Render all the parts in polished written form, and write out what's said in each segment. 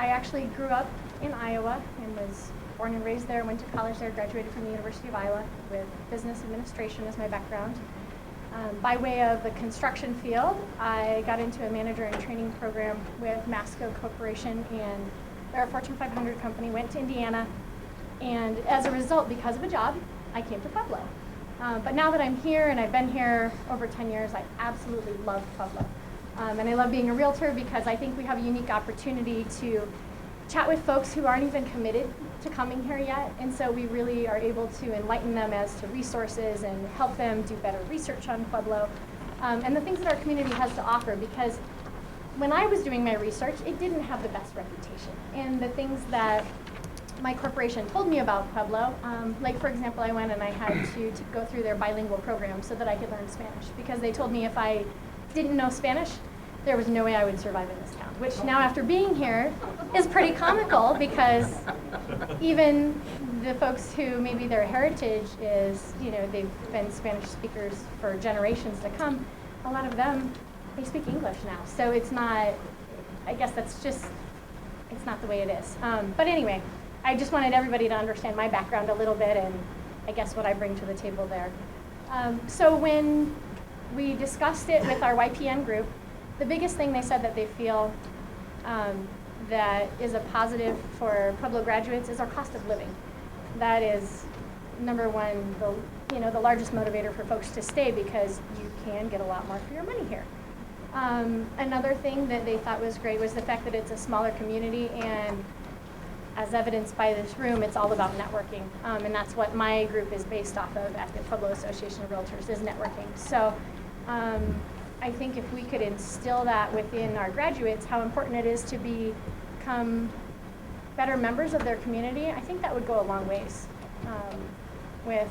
I actually grew up in Iowa and was born and raised there, went to college there, graduated from the University of Iowa with business administration as my background. By way of the construction field, I got into a manager and training program with Masco Corporation, and they're a Fortune 500 company, went to Indiana, and as a result, because of a job, I came to Pueblo. But now that I'm here, and I've been here over 10 years, I absolutely love Pueblo. And I love being a realtor because I think we have a unique opportunity to chat with folks who aren't even committed to coming here yet, and so we really are able to enlighten them as to resources and help them do better research on Pueblo and the things that our community has to offer, because when I was doing my research, it didn't have the best reputation. And the things that my corporation told me about Pueblo, like for example, I went and I had to go through their bilingual program so that I could learn Spanish, because they told me if I didn't know Spanish, there was no way I would survive in this town, which now after being here is pretty comical, because even the folks who maybe their heritage is, they've been Spanish speakers for generations to come, a lot of them, they speak English now. So it's not, I guess that's just, it's not the way it is. But anyway, I just wanted everybody to understand my background a little bit and I guess what I bring to the table there. So when we discussed it with our YPN group, the biggest thing they said that they feel that is a positive for Pueblo graduates is our cost of living. That is number one, the largest motivator for folks to stay, because you can get a lot more for your money here. Another thing that they thought was great was the fact that it's a smaller community, and as evidenced by this room, it's all about networking. And that's what my group is based off of at the Pueblo Association of Realtors, is networking. So I think if we could instill that within our graduates, how important it is to become better members of their community, I think that would go a long ways with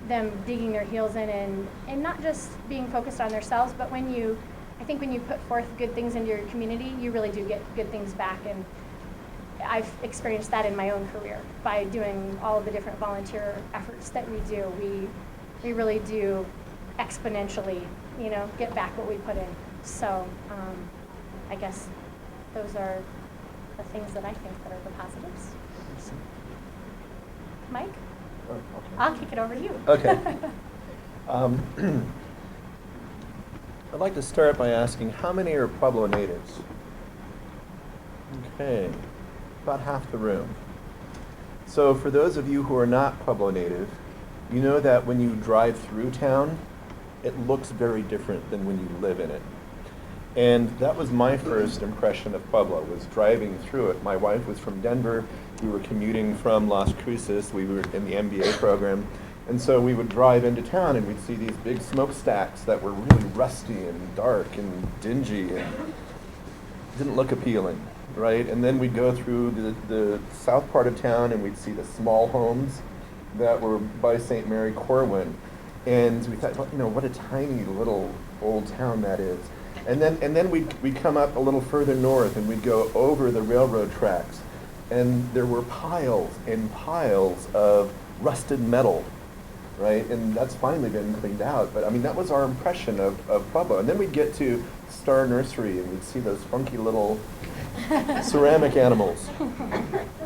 them digging their heels in and not just being focused on themselves, but I think when you put forth good things into your community, you really do get good things back. And I've experienced that in my own career by doing all of the different volunteer efforts that we do. We really do exponentially, get back what we put in. So I guess those are the things that I think that are the positives. Mike? Oh, okay. I'll kick it over to you. Okay. I'd like to start by asking, how many are Pueblo natives? Okay, about half the room. So for those of you who are not Pueblo native, you know that when you drive through town, it looks very different than when you live in it. And that was my first impression of Pueblo, was driving through it. My wife was from Denver. We were commuting from Las Cruces. We were in the MBA program. And so we would drive into town and we'd see these big smokestacks that were really rusty and dark and dingy and didn't look appealing, right? And then we'd go through the south part of town and we'd see the small homes that were by St. Mary Corwin. And we thought, what a tiny little old town that is. And then we'd come up a little further north and we'd go over the railroad tracks, and there were piles and piles of rusted metal, right? And that's finally been cleaned out. But I mean, that was our impression of Pueblo. And then we'd get to Star Nursery and we'd see those funky little ceramic animals,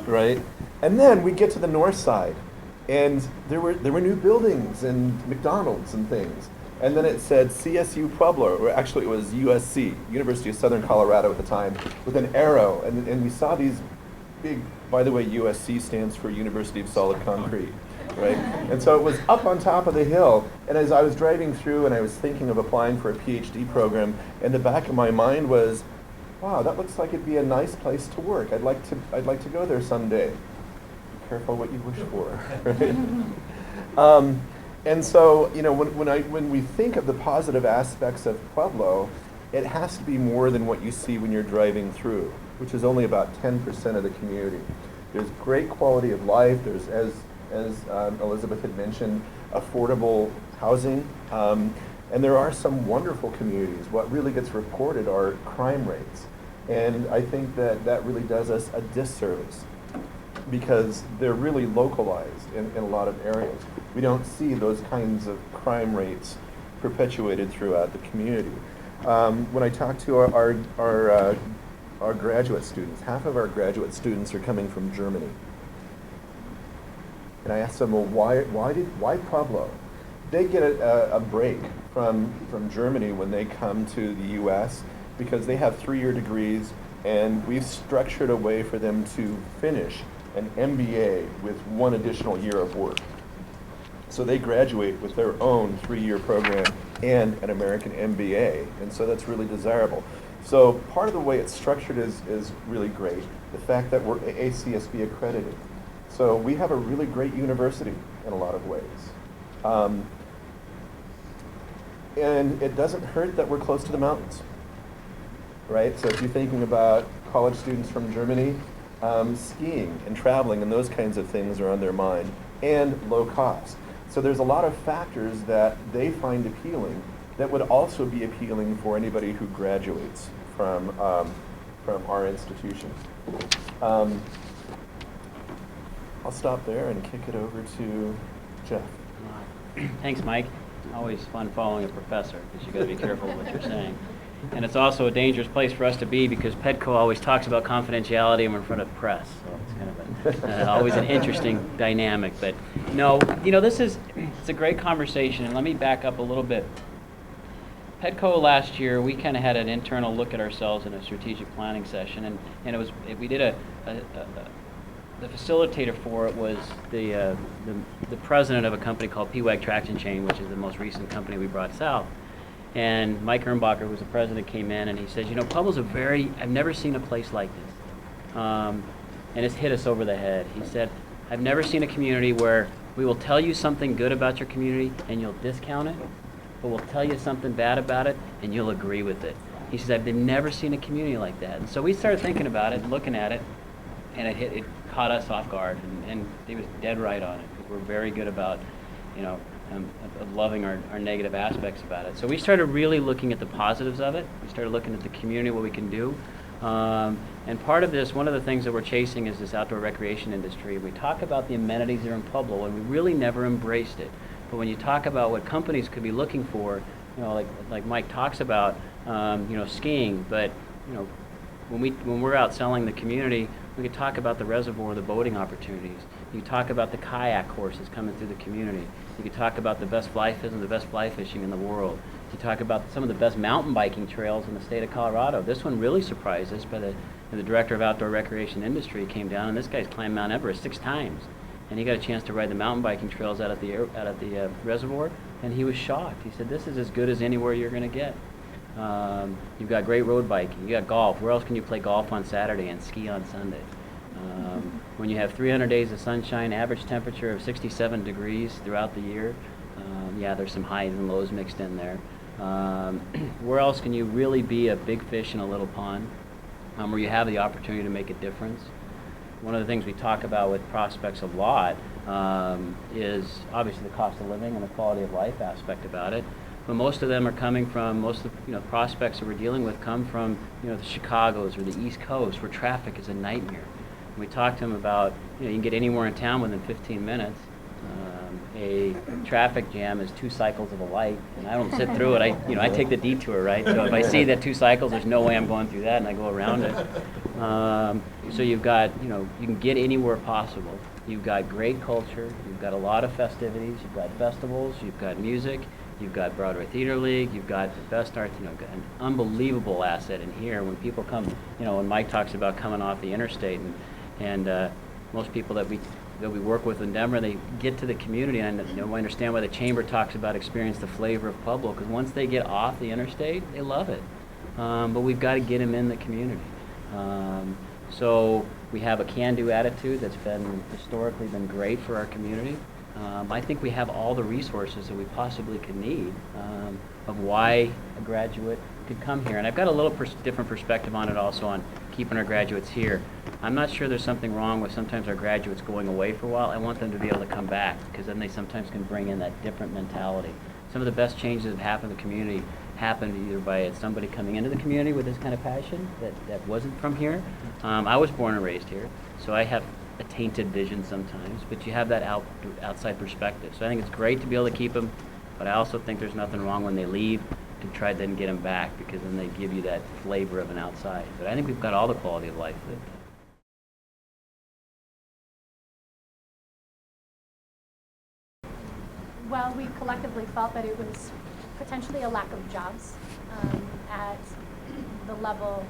right? And then we'd get to the north side, and there were new buildings and McDonald's and things. And then it said CSU Pueblo, or actually it was USC, University of Southern Colorado at the time, with an arrow. And we saw these big, by the way, USC stands for University of Solid Concrete, right? And so it was up on top of the hill. And as I was driving through and I was thinking of applying for a PhD program, in the back of my mind was, wow, that looks like it'd be a nice place to work. I'd like to go there someday. Be careful what you wish for, right? And so, when we think of the positive aspects of Pueblo, it has to be more than what you see when you're driving through, which is only about 10% of the community. There's great quality of life. There's, as Elizabeth had mentioned, affordable housing. And there are some wonderful communities. What really gets reported are crime rates. And I think that really does us a disservice, because they're really localized in a lot of areas. We don't see those kinds of crime rates perpetuated throughout the community. When I talk to our our graduate students, half of our graduate students are coming from Germany. And I asked them, well, why Pueblo? They get a break from Germany when they come to the U.S. because they have 3-year degrees, and we've structured a way for them to finish an MBA with 1 additional year of work. So they graduate with their own 3-year program and an American MBA, and so that's really desirable. So part of the way it's structured is really great. The fact that we're ACSB accredited. So we have a really great university in a lot of ways. And it doesn't hurt that we're close to the mountains, right? So if you're thinking about college students from Germany, skiing and traveling and those kinds of things are on their mind, and low cost. So there's a lot of factors that they find appealing that would also be appealing for anybody who graduates from our institution. I'll stop there and kick it over to Jeff. Thanks, Mike. Always fun following a professor because you got to be careful what you're saying. And it's also a dangerous place for us to be because Pedco always talks about confidentiality and we're in front of press. So it's kind of always an interesting dynamic. But no, it's a great conversation. And let me back up a little bit. Pedco last year, we kind of had an internal look at ourselves in a strategic planning session, and we did the facilitator for it was the president of a company called PWAG Traction Chain, which is the most recent company we brought south. And Mike Ernbacher, who was the president, came in and he says, Pueblo's I've never seen a place like this. And it's hit us over the head. He said, I've never seen a community where we will tell you something good about your community and you'll discount it, but we'll tell you something bad about it and you'll agree with it. He says, I've never seen a community like that. And so we started thinking about it, looking at it, and it caught us off guard, and he was dead right on it, because we're very good about, of loving our negative aspects about it. So we started really looking at the positives of it. We started looking at the community, what we can do. And part of this, one of the things that we're chasing is this outdoor recreation industry. We talk about the amenities that are in Pueblo, and we really never embraced it. But when you talk about what companies could be looking for, like Mike talks about, skiing, but, when we're out selling the community, we could talk about the reservoir, the boating opportunities. You talk about the kayak courses coming through the community. You could talk about the best fly fishing in the world. You talk about some of the best mountain biking trails in the state of Colorado. This one really surprised us, but the director of outdoor recreation industry came down, and this guy's climbed Mount Everest 6 times. And he got a chance to ride the mountain biking trails out at the reservoir, and he was shocked. He said, this is as good as anywhere you're going to get. You've got great road biking. You got golf. Where else can you play golf on Saturday and ski on Sunday? When you have 300 days of sunshine, average temperature of 67 degrees throughout the year, there's some highs and lows mixed in there. Where else can you really be a big fish in a little pond, where you have the opportunity to make a difference? One of the things we talk about with prospects a lot is obviously the cost of living and the quality of life aspect about it. But most of them are coming from, prospects that we're dealing with come from, the Chicagos or the East Coast, where traffic is a nightmare. And we talk to them about, you can get anywhere in town within 15 minutes. A traffic jam is 2 cycles of a light, and I don't sit through it. I take the detour, right? So if I see that 2 cycles, there's no way I'm going through that, and I go around it. So you've got, you can get anywhere possible. You've got great culture. You've got a lot of festivities. You've got festivals. You've got music. You've got Broadway Theater League. You've got the best art. Got an unbelievable asset in here. When people come, when Mike talks about coming off the interstate, and most people that we work with in Denver, they get to the community, and I understand why the chamber talks about experience the flavor of Pueblo, because once they get off the interstate, they love it. But we've got to get them in the community. So we have a can-do attitude that's historically been great for our community. I think we have all the resources that we possibly could need of why a graduate could come here. And I've got a little different perspective on it also, on keeping our graduates here. I'm not sure there's something wrong with sometimes our graduates going away for a while. I want them to be able to come back, because then they sometimes can bring in that different mentality. Some of the best changes that have happened in the community happened either by somebody coming into the community with this kind of passion that wasn't from here. I was born and raised here, so I have a tainted vision sometimes, but you have that outside perspective. So I think it's great to be able to keep them, but I also think there's nothing wrong when they leave. to try to then get them back, because then they give you that flavor of an outside. But I think we've got all the quality of life that Well, we collectively felt that it was potentially a lack of jobs at the level.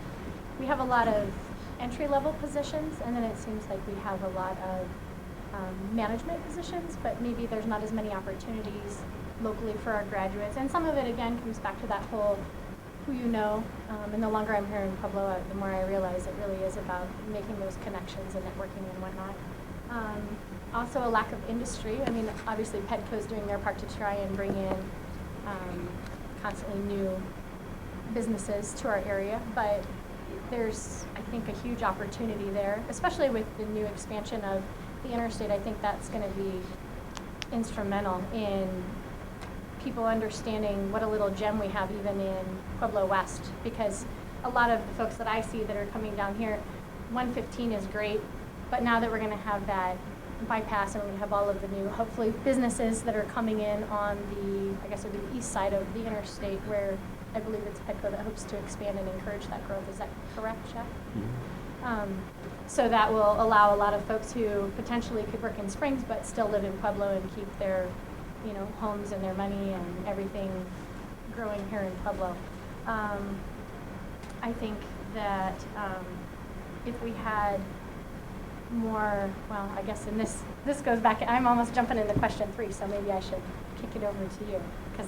We have a lot of entry-level positions, and then it seems like we have a lot of management positions, but maybe there's not as many opportunities locally for our graduates. And some of it, again, comes back to that whole who you know. And the longer I'm here in Pueblo, the more I realize it really is about making those connections and networking and whatnot. Also a lack of industry. I mean, obviously Petco's doing their part to try and bring in constantly new businesses to our area, but there's, I think, a huge opportunity there, especially with the new expansion of the interstate. I think that's going to be instrumental in people understanding what a little gem we have even in Pueblo West, because a lot of the folks that I see that are coming down here, 115 is great, but now that we're going to have that bypass and we're going to have all of the new, hopefully, businesses that are coming in on the, I guess it would be the east side of the interstate, where I believe it's Petco that hopes to expand and encourage that growth. Is that correct, Jeff? Mm-hmm. So that will allow a lot of folks who potentially could work in Springs but still live in Pueblo and keep their, homes and their money and everything growing here in Pueblo. I think that if we had more, well, I guess in this goes back, I'm almost jumping into question 3, so maybe I should kick it over to you, because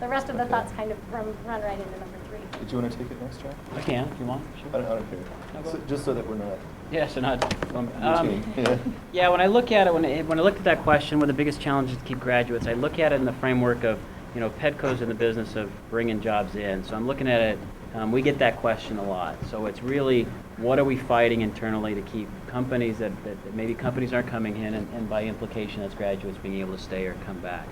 the rest of the thoughts kind of run right into number 3. Did you want to take it next, Jack? I can, if you want. Sure. I don't care. So, just so that we're not. Yeah, so not. Yeah. Yeah, when I look at it, when I looked at that question, one of the biggest challenges to keep graduates, I look at it in the framework of, Petco's in the business of bringing jobs in. So I'm looking at it. We get that question a lot. So it's really, what are we fighting internally to keep companies that maybe companies aren't coming in, and by implication, that's graduates being able to stay or come back.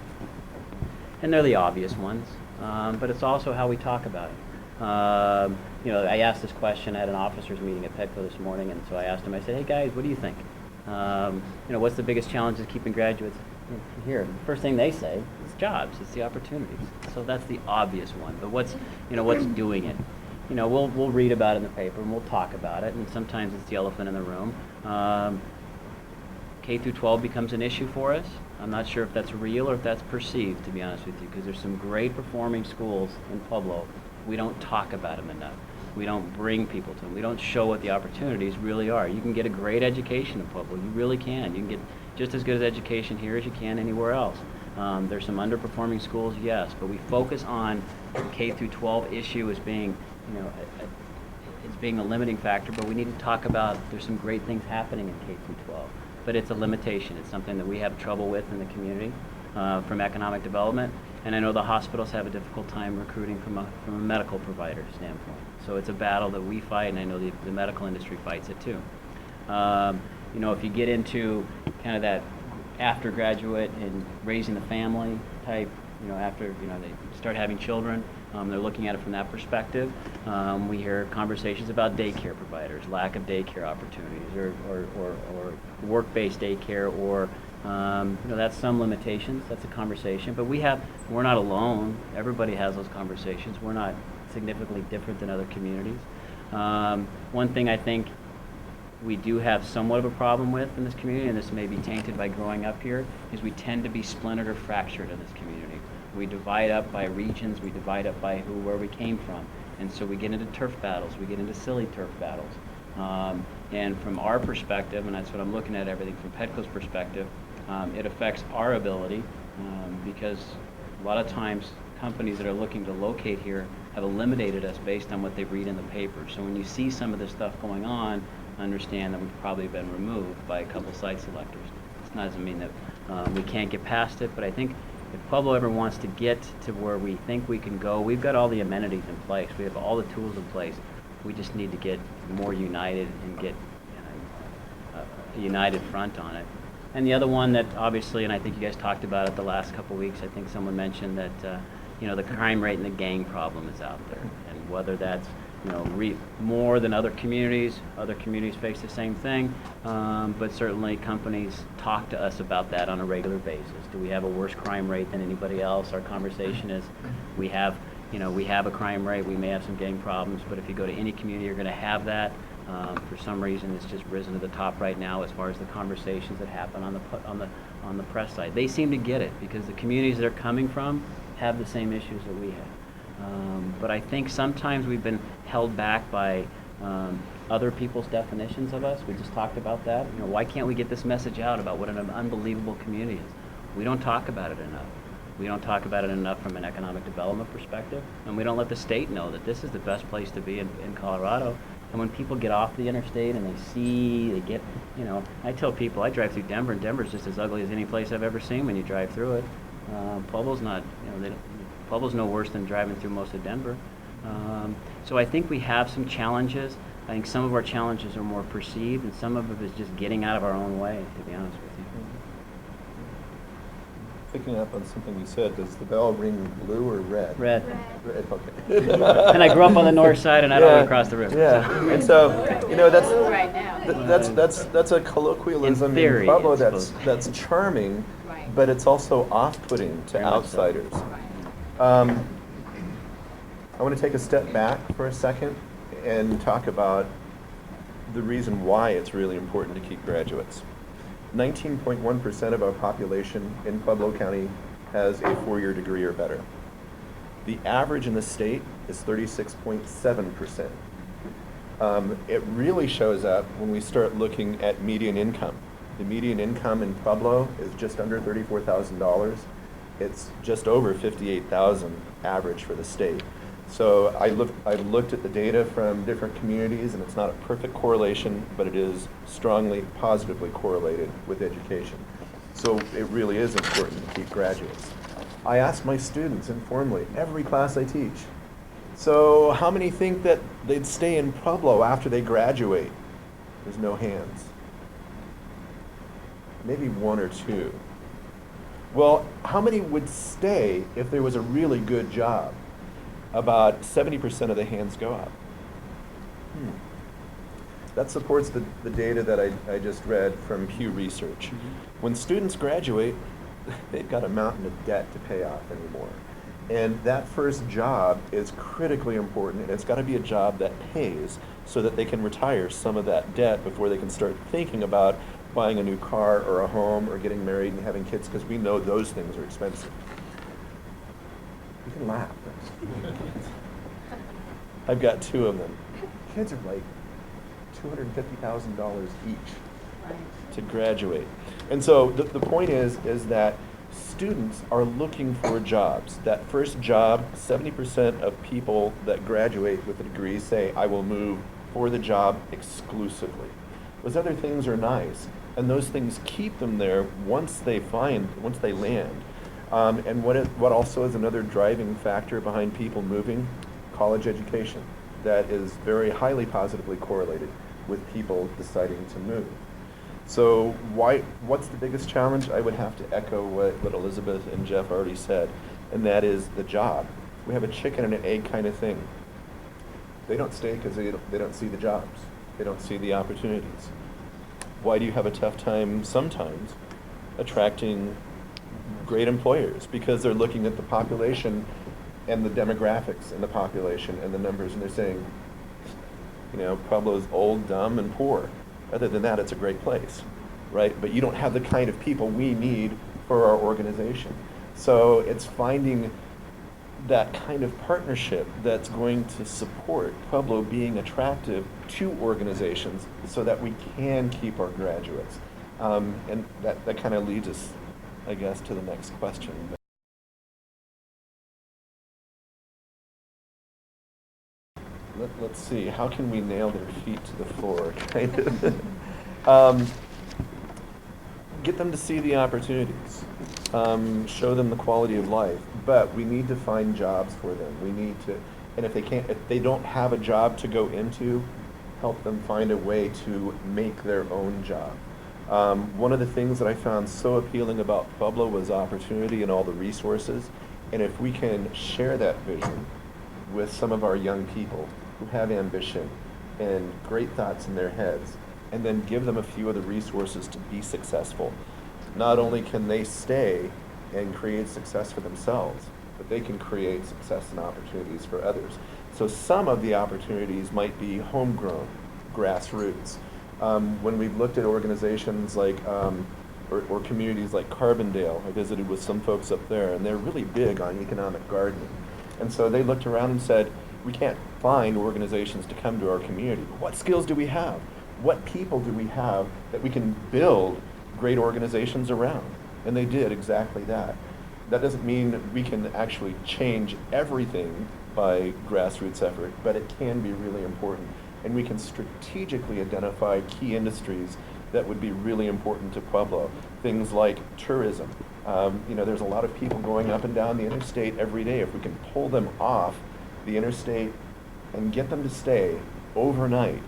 And they're the obvious ones, but it's also how we talk about it. I asked this question at an officers meeting at Petco this morning, and so I asked them, I said, hey guys, what do you think? What's the biggest challenge of keeping graduates here? The first thing they say is jobs, it's the opportunities. So that's the obvious one, but what's doing it? We'll read about it in the paper and we'll talk about it, and sometimes it's the elephant in the room. K through 12 becomes an issue for us. I'm not sure if that's real or if that's perceived, to be honest with you, because there's some great performing schools in Pueblo. We don't talk about them enough. We don't bring people to them. We don't show what the opportunities really are. You can get a great education in Pueblo. You really can. You can get just as good as education here as you can anywhere else. There's some underperforming schools, yes, but we focus on K through 12 issue as being, it's being a limiting factor, but we need to talk about there's some great things happening in K through 12. But it's a limitation. It's something that we have trouble with in the community from economic development. And I know the hospitals have a difficult time recruiting from a medical provider standpoint. So it's a battle that we fight, and I know the medical industry fights it too. If you get into kind of that after graduate and raising the family type, after they start having children, they're looking at it from that perspective. We hear conversations about daycare providers, lack of daycare opportunities, or work-based daycare, or that's some limitations. That's a conversation, but we're not alone. Everybody has those conversations. We're not significantly different than other communities. One thing I think we do have somewhat of a problem with in this community, and this may be tainted by growing up here, is we tend to be splintered or fractured in this community. We divide up by regions, we divide up by where we came from, and so we get into turf battles, we get into silly turf battles. And from our perspective, and that's what I'm looking at everything from Petco's perspective, it affects our ability because a lot of times companies that are looking to locate here have eliminated us based on what they read in the paper. So when you see some of this stuff going on, understand that we've probably been removed by a couple site selectors. It doesn't mean that we can't get past it, but I think if Pueblo ever wants to get to where we think we can go, we've got all the amenities in place. We have all the tools in place. We just need to get more united and get a united front on it. And the other one that obviously, and I think you guys talked about it the last couple of weeks, I think someone mentioned that the crime rate and the gang problem is out there, and whether that's more than other communities face the same thing, but certainly companies talk to us about that on a regular basis. Do we have a worse crime rate than anybody else? Our conversation is we have we have a crime rate, we may have some gang problems, but if you go to any community, you're going to have that. For some reason, it's just risen to the top right now as far as the conversations that happen on the press side. They seem to get it because the communities they're coming from have the same issues that we have. But I think sometimes we've been held back by other people's definitions of us. We just talked about that. Why can't we get this message out about what an unbelievable community is? We don't talk about it enough. We don't talk about it enough from an economic development perspective, and we don't let the state know that this is the best place to be in Colorado. And when people get off the interstate and I tell people I drive through Denver, and Denver's just as ugly as any place I've ever seen when you drive through it. Pueblo's not, Pueblo's no worse than driving through most of Denver. So I think we have some challenges. I think some of our challenges are more perceived, and some of it is just getting out of our own way, to be honest with you. Picking up on something you said, does the bell ring blue or red? Red. Red, okay. And I grew up on the north side, and I don't live across the river. Yeah, and so, Right now. that's a colloquialism In theory, in Pueblo it's that's charming, Right. but it's also off-putting to Very much so. outsiders. Right. I want to take a step back for a second and talk about the reason why it's really important to keep graduates. 19.1% of our population in Pueblo County has a 4-year degree or better. The average in the state is 36.7%. It really shows up when we start looking at median income. The median income in Pueblo is just under $34,000. It's just over $58,000 average for the state. So I looked at the data from different communities, and it's not a perfect correlation, but it is strongly positively correlated with education. So it really is important to keep graduates. I ask my students informally, every class I teach, so how many think that they'd stay in Pueblo after they graduate? There's no hands. Maybe 1 or 2. Well, how many would stay if there was a really good job? About 70% of the hands go up. That supports the data that I just read from Pew Research. When students graduate, they've got a mountain of debt to pay off anymore. And that first job is critically important, and it's got to be a job that pays so that they can retire some of that debt before they can start thinking about buying a new car or a home or getting married and having kids, because we know those things are expensive. You can laugh. I've got 2 of them. Kids are like $250,000 each to graduate. And so the point is that students are looking for jobs. That first job, 70% of people that graduate with a degree say, I will move for the job exclusively. Those other things are nice, and those things keep them there once they land. And what also is another driving factor behind people moving? College education. That is very highly positively correlated with people deciding to move. So what's the biggest challenge? I would have to echo what Elizabeth and Jeff already said, and that is the job. We have a chicken and an egg kind of thing. They don't stay because they don't see the jobs. They don't see the opportunities. Why do you have a tough time sometimes attracting great employers? Because they're looking at the population and the demographics in the population and the numbers, and they're saying, Pueblo's old, dumb, and poor. Other than that, it's a great place, right? But you don't have the kind of people we need for our organization. So it's finding that kind of partnership that's going to support Pueblo being attractive to organizations so that we can keep our graduates. And that kind of leads us, I guess, to the next question. Let's see, how can we nail their feet to the floor, kind of? Get them to see the opportunities, show them the quality of life, but we need to find jobs for them. We need to, and if they don't have a job to go into, help them find a way to make their own job. One of the things that I found so appealing about Pueblo was opportunity and all the resources, and if we can share that vision with some of our young people who have ambition and great thoughts in their heads, and then give them a few of the resources to be successful, not only can they stay and create success for themselves, but they can create success and opportunities for others. So some of the opportunities might be homegrown, grassroots. When we've looked at organizations like, or communities like Carbondale, I visited with some folks up there, and they're really big on economic gardening. And so they looked around and said, we can't find organizations to come to our community. What skills do we have? What people do we have that we can build great organizations around? And they did exactly that. That doesn't mean we can actually change everything by grassroots effort, but it can be really important. And we can strategically identify key industries that would be really important to Pueblo. Things like tourism. There's a lot of people going up and down the interstate every day. If we can pull them off the interstate and get them to stay overnight,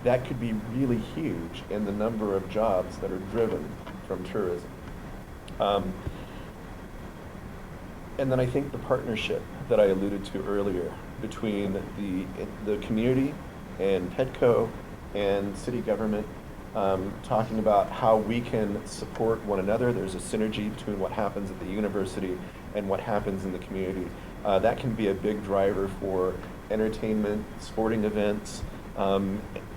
that could be really huge in the number of jobs that are driven from tourism. And then I think the partnership that I alluded to earlier between the community and Petco and city government, talking about how we can support one another. There's a synergy between what happens at the university and what happens in the community. That can be a big driver for entertainment, sporting events,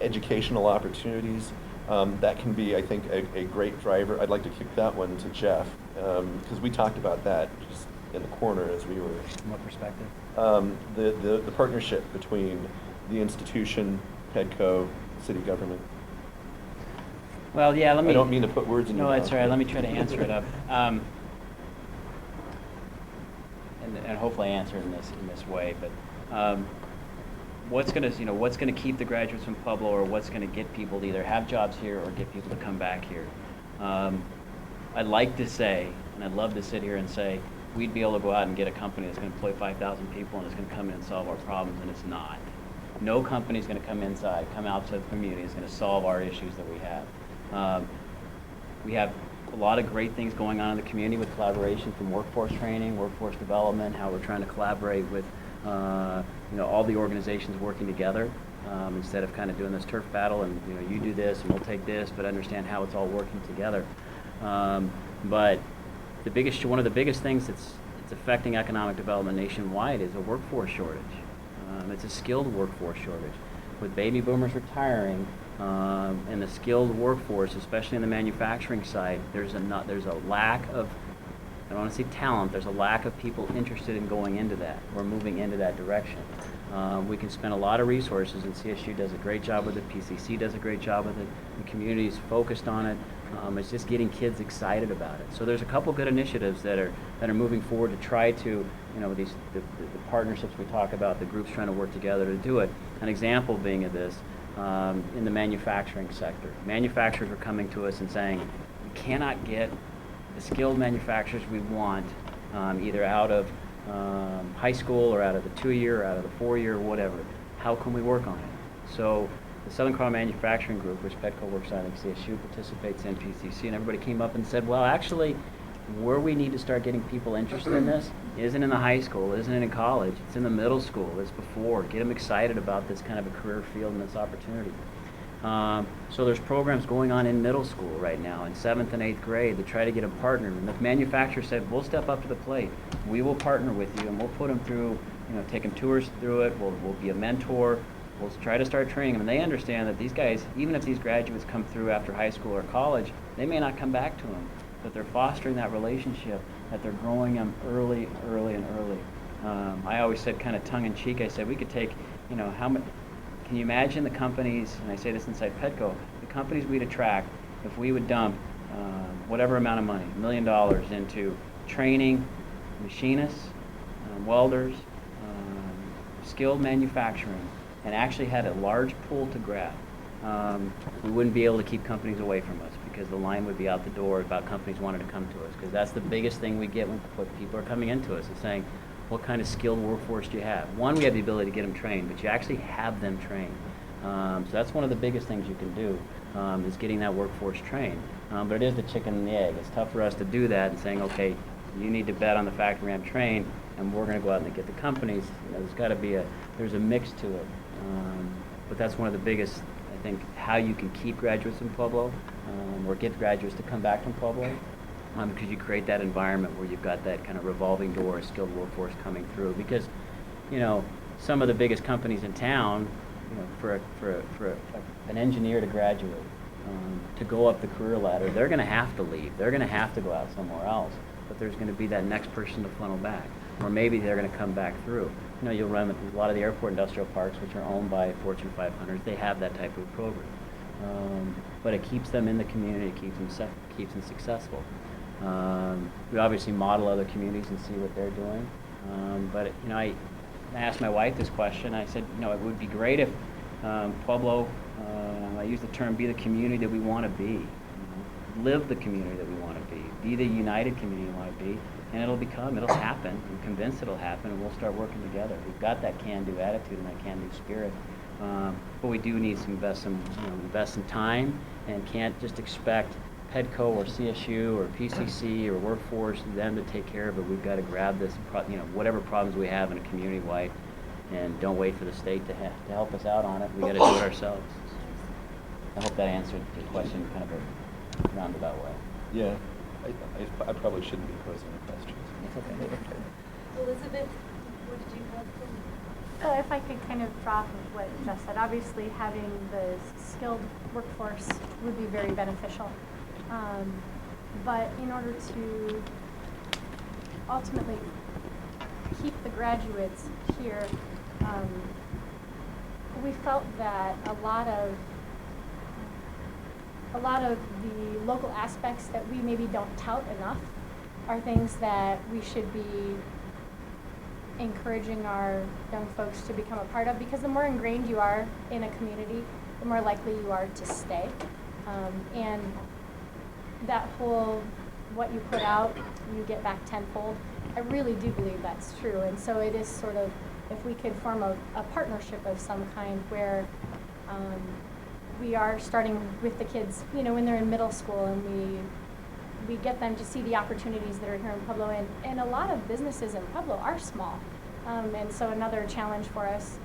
educational opportunities. That can be, I think, a great driver. I'd like to kick that one to Jeff, because we talked about that just in the corner as we were. From what perspective? The partnership between the institution, Petco, city government. Well, yeah, let me... I don't mean to put words in your mouth. No, that's all right. Let me try to answer it up. And hopefully answer it in this way. But what's going to keep the graduates from Pueblo, or what's going to get people to either have jobs here or get people to come back here? I'd like to say, and I'd love to sit here and say, we'd be able to go out and get a company that's going to employ 5,000 people and it's going to come in and solve our problems, and it's not. No company is going to come outside the community is going to solve our issues that we have. We have a lot of great things going on in the community with collaboration, from workforce training, workforce development, how we're trying to collaborate with all the organizations working together, instead of kind of doing this turf battle and you do this and we'll take this, but understand how it's all working together. But one of the biggest things that's affecting economic development nationwide is a workforce shortage. It's a skilled workforce shortage. With baby boomers retiring, and the skilled workforce, especially in the manufacturing side, there's a lack of, I don't want to say talent, there's a lack of people interested in going into that or moving into that direction. We can spend a lot of resources, and CSU does a great job with it, PCC does a great job with it, the community's focused on it. It's just getting kids excited about it. So there's a couple good initiatives that are moving forward to try to, the partnerships we talk about, the groups trying to work together to do it. An example being of this, in the manufacturing sector. Manufacturers are coming to us and saying, we cannot get the skilled manufacturers we want, either out of high school or out of the 2-year, or out of the 4-year, whatever. How can we work on it? So the Southern Car Manufacturing Group, which Petco works on, and CSU participates in, PCC, and everybody came up and said, well, actually, where we need to start getting people interested in this isn't in the high school, isn't in college, it's in the middle school, it's before. Get them excited about this kind of a career field and this opportunity. So there's programs going on in middle school right now, in 7th and 8th grade, to try to get a partner. And the manufacturer said, we'll step up to the plate. We will partner with you, and we'll put them through, take them tours through it. We'll be a mentor. We'll try to start training them. And they understand that these guys, even if these graduates come through after high school or college, they may not come back to them. But they're fostering that relationship, that they're growing them early. I always said, kind of tongue-in-cheek, I said, we could take, how much. Can you imagine the companies, and I say this inside Petco, the companies we'd attract if we would dump whatever amount of money, $1 million, into training machinists, welders, skilled manufacturing, and actually had a large pool to grab. We wouldn't be able to keep companies away from us, because the line would be out the door about companies wanting to come to us, because that's the biggest thing we get when people are coming into us, is saying, what kind of skilled workforce do you have? One, we have the ability to get them trained, but you actually have them trained. So that's one of the biggest things you can do, is getting that workforce trained. But it is the chicken and the egg. It's tough for us to do that and saying, okay, you need to bet on the fact we're going to have trained, and we're going to go out and get the companies. There's got to be there's a mix to it. But that's one of the biggest, I think, how you can keep graduates in Pueblo, or get graduates to come back from Pueblo, because you create that environment where you've got that kind of revolving door of skilled workforce coming through. Because, some of the biggest companies in town, for an engineer to graduate, to go up the career ladder, they're going to have to leave. They're going to have to go out somewhere else. But there's going to be that next person to funnel back, or maybe they're going to come back through. You'll run a lot of the airport industrial parks, which are owned by Fortune 500s. They have that type of program, but it keeps them in the community. It keeps them successful. We obviously model other communities and see what they're doing. But I asked my wife this question. I said, it would be great if Pueblo, I use the term, be the community that we want to be. Live the community that we want to be the united community we want to be, and it'll happen. I'm convinced it'll happen, and we'll start working together. We've got that can-do attitude and that can-do spirit, but we do need to invest some time, and can't just expect PEDCO or CSU or PCC or workforce, them to take care of it. We've got to grab this, whatever problems we have in a community-wide, and don't wait for the state to help us out on it. We got to do it ourselves. I hope that answered the question kind of a roundabout way. Yeah, I probably shouldn't be posing the questions. It's okay. Elizabeth, what did you have for me? If I could kind of draw off of what Jess said, obviously having the skilled workforce would be very beneficial. But in order to ultimately keep the graduates here, we felt that a lot of the local aspects that we maybe don't tout enough are things that we should be encouraging our young folks to become a part of, because the more ingrained you are in a community, the more likely you are to stay. And that whole, what you put out, you get back tenfold, I really do believe that's true. And so it is sort of, if we could form a partnership of some kind where we are starting with the kids, when they're in middle school, and we get them to see the opportunities that are here in Pueblo, and a lot of businesses in Pueblo are small. And so another challenge for us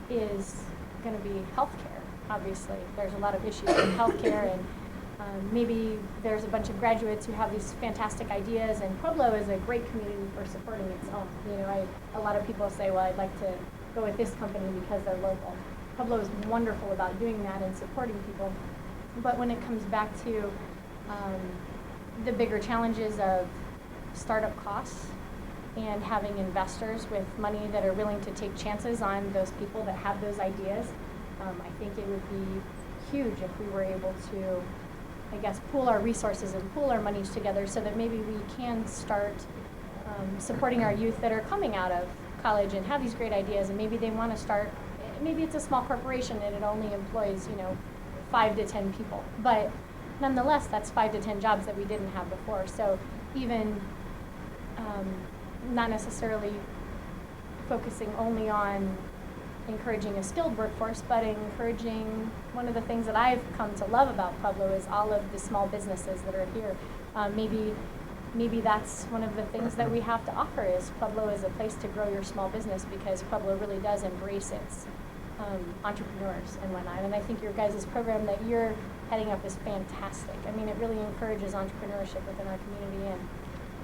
is going to be healthcare. Obviously, there's a lot of issues with healthcare, and maybe there's a bunch of graduates who have these fantastic ideas, and Pueblo is a great community for supporting its own. A lot of people say, well, I'd like to go with this company because they're local. Pueblo is wonderful about doing that and supporting people. But when it comes back to the bigger challenges of startup costs and having investors with money that are willing to take chances on those people that have those ideas, I think it would be huge if we were able to, pool our resources and pool our monies together so that maybe we can start supporting our youth that are coming out of college and have these great ideas, and maybe they want to start, maybe it's a small corporation and it only employs, 5 to 10 people. But nonetheless, that's 5 to 10 jobs that we didn't have before. So even not necessarily focusing only on encouraging a skilled workforce, but encouraging, one of the things that I've come to love about Pueblo is all of the small businesses that are here. Maybe that's one of the things that we have to offer, is Pueblo is a place to grow your small business, because Pueblo really does embrace its entrepreneurs and whatnot. And I think your guys' program that you're heading up is fantastic. It really encourages entrepreneurship within our community and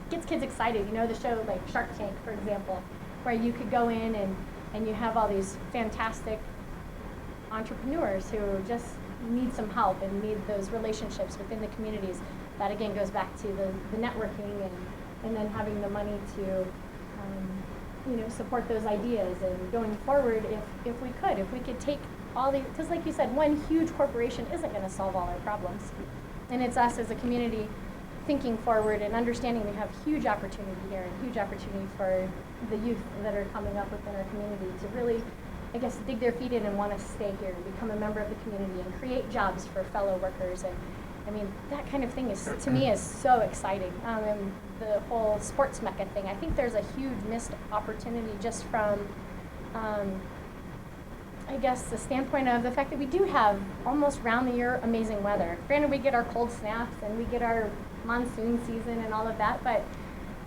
gets kids excited. The show like Shark Tank, for example, where you could go in and you have all these fantastic entrepreneurs who just need some help and need those relationships within the communities. That again goes back to the networking and then having the money to support those ideas. And going forward, if we could take all the, because like you said, one huge corporation isn't going to solve all our problems. And it's us as a community thinking forward and understanding we have huge opportunity here, and huge opportunity for the youth that are coming up within our community to really, dig their feet in and want to stay here, become a member of the community, and create jobs for fellow workers. And that kind of thing is, to me, is so exciting. And the whole sports mecca thing, I think there's a huge missed opportunity just from, the standpoint of the fact that we do have almost round the year amazing weather. Granted, we get our cold snaps and we get our monsoon season and all of that, but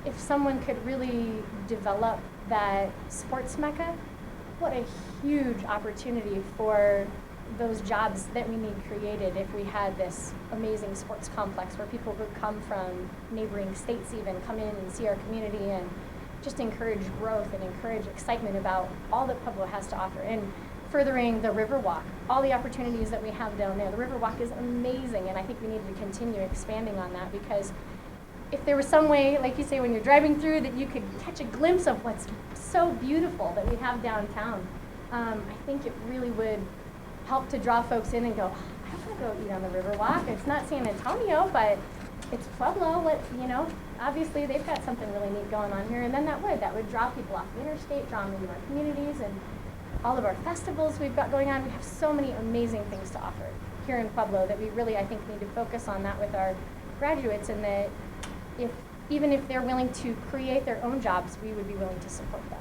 if someone could really develop that sports mecca, what a huge opportunity for those jobs that we need created if we had this amazing sports complex where people would come from neighboring states even come in and see our community and just encourage growth and encourage excitement about all that Pueblo has to offer. And furthering the Riverwalk, all the opportunities that we have down there. The Riverwalk is amazing, and I think we need to continue expanding on that, because if there was some way, like you say, when you're driving through, that you could catch a glimpse of what's so beautiful that we have downtown, I think it really would help to draw folks in and go, I want to go eat on the Riverwalk. It's not San Antonio, but it's Pueblo. Obviously they've got something really neat going on here, and then that would draw people off the interstate, draw them into our communities, and all of our festivals we've got going on. We have so many amazing things to offer here in Pueblo that we really, I think, need to focus on that with our graduates, and that even if they're willing to create their own jobs, we would be willing to support that.